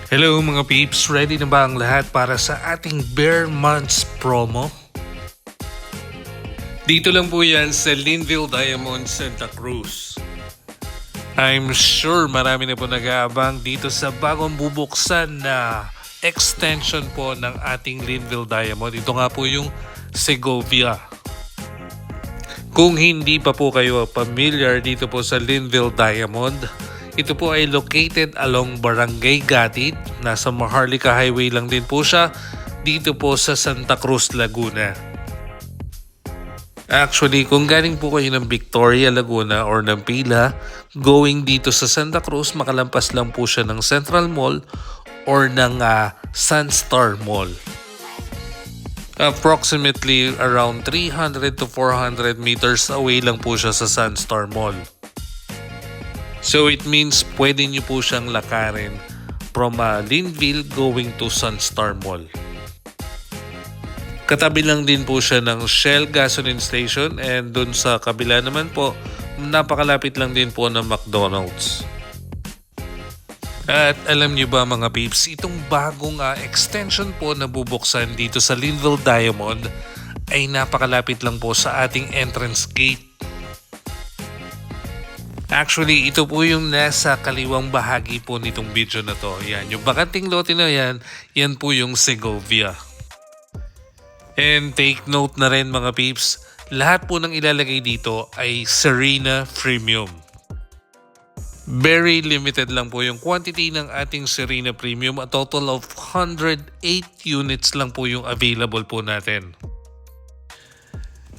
Hello mga peeps, ready na ba ang lahat para sa ating Bare Months promo? Dito lang po yan sa Linville Diamond, Santa Cruz. I'm sure marami na po nag-aabang dito sa bagong bubuksan na extension po ng ating Linville Diamond. Ito nga po yung Segovia. Kung hindi pa po kayo familiar dito po sa Linville Diamond, ito po ay located along Barangay Gatid. Nasa Maharlika Highway lang din po siya dito po sa Santa Cruz, Laguna. Actually, kung galing po kayo ng Victoria, Laguna or ng Pila, going dito sa Santa Cruz, makalampas lang po siya ng Central Mall or ng Sunstar Mall. Approximately around 300 to 400 meters away lang po siya sa Sunstar Mall. So it means pwede nyo po siyang lakarin from Linville going to Sunstar Mall. Katabi lang din po siya ng Shell gasoline station and dun sa kabila naman po, napakalapit lang din po ng McDonald's. At alam nyo ba mga peeps, itong bagong extension po na bubuksan dito sa Linville Diamond ay napakalapit lang po sa ating entrance gate. Actually, ito po yung nasa kaliwang bahagi po nitong video na to. Yan, yung bakanting lote na yan, yan po yung Segovia. And take note na rin mga peeps, lahat po ng ilalagay dito ay Serena Premium. Very limited lang po yung quantity ng ating Serena Premium. A total of 108 units lang po yung available po natin.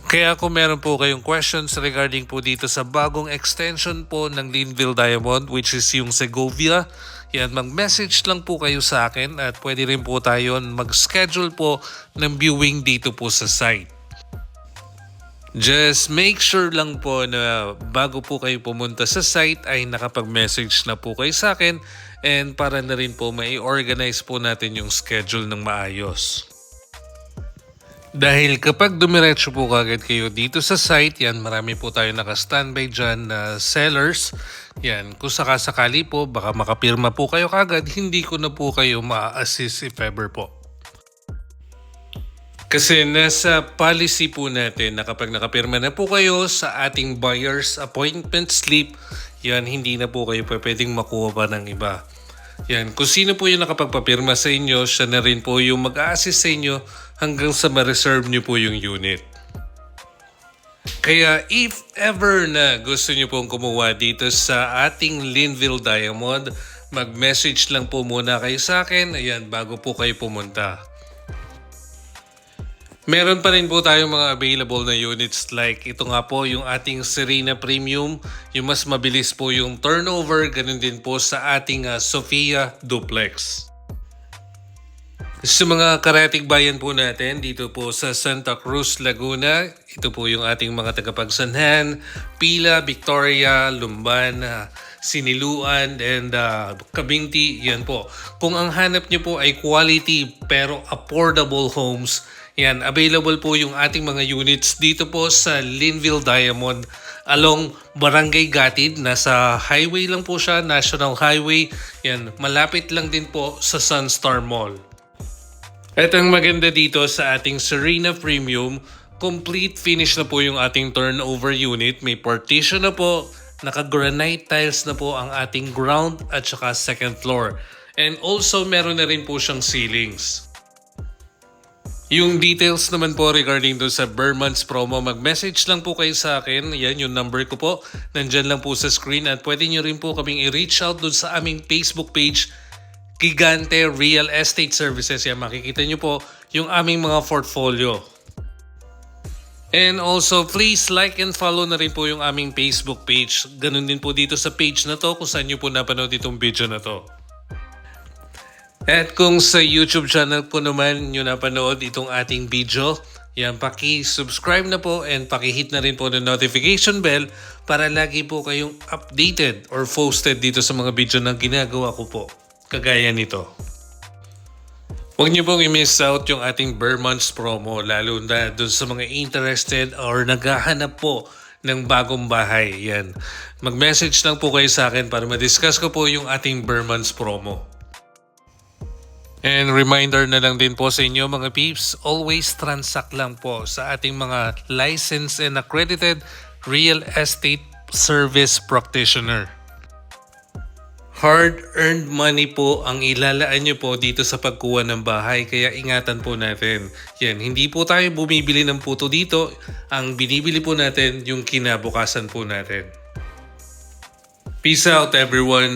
Kaya kung meron po kayong questions regarding po dito sa bagong extension po ng Linville Diamond, which is yung Segovia, yan, mag-message lang po kayo sa akin at pwede rin po tayo mag-schedule po ng viewing dito po sa site. Just make sure lang po na bago po kayo pumunta sa site ay nakapag-message na po kayo sa akin and para na rin po mai-organize po natin yung schedule ng maayos. Dahil kapag dumiretso po kagad kayo dito sa site, yan, marami po tayo naka-standby dyan na sellers. Yan, kung sakasakali po, baka makapirma po kayo kagad, hindi ko na po kayo ma-assist if ever po. Kasi nasa policy po natin na kapag nakapirma na po kayo sa ating buyer's appointment slip, yan, hindi na po kayo pwedeng makuha pa ng iba. Yan, kung sino po yung nakapagpapirma sa inyo, siya na rin po yung mag-a-assist sa inyo hanggang sa ma-reserve nyo po yung unit. Kaya if ever na gusto nyo pong kumuha dito sa ating Linville Diamond, mag-message lang po muna kayo sa akin, ayan, bago po kayo pumunta. Meron pa rin po tayong mga available na units like ito nga po yung ating Serena Premium, yung mas mabilis po yung turnover, ganun din po sa ating Sofia Duplex. Sa mga karatig bayan po natin dito po sa Santa Cruz, Laguna, ito po yung ating mga tagapagsanhan, Pila, Victoria, Lumban, Siniluan, and Cabinti, yan po. Kung ang hanap nyo po ay quality pero affordable homes, yan, available po yung ating mga units dito po sa Linville Diamond along Barangay Gatid. Nasa highway lang po siya, National Highway. Yan, malapit lang din po sa Sunstar Mall. At ang maganda dito sa ating Serena Premium, complete finish na po yung ating turnover unit. May partition na po, naka-granite tiles na po ang ating ground at saka second floor. And also meron na rin po siyang ceilings. Yung details naman po regarding doon sa Bare Months promo, mag-message lang po kayo sa akin. Yan, yung number ko po. Nandyan lang po sa screen at pwede nyo rin po kaming i-reach out doon sa aming Facebook page, Gigante Real Estate Services. Yan, makikita nyo po yung aming mga portfolio. And also, please like and follow na rin po yung aming Facebook page. Ganun din po dito sa page na to kung saan nyo po napanood itong video na to. At kung sa YouTube channel ko naman nyo napanood itong ating video, yan, paki-subscribe na po and paki-hit na rin po ng notification bell para lagi po kayong updated or posted dito sa mga video na ginagawa ko po. Kagaya nito. Huwag niyo pong i-miss out yung ating Bare Months promo, lalo na dun sa mga interested or naghahanap po ng bagong bahay. Yan. Mag-message lang po kayo sa akin para ma-discuss ko po yung ating Bare Months promo. And reminder na lang din po sa inyo mga peeps, always transact lang po sa ating mga licensed and accredited real estate service practitioner. Hard-earned money po ang ilalaan nyo po dito sa pagkuha ng bahay, kaya ingatan po natin. Yan, hindi po tayo bumibili ng puto dito, ang binibili po natin yung kinabukasan po natin. Peace out everyone!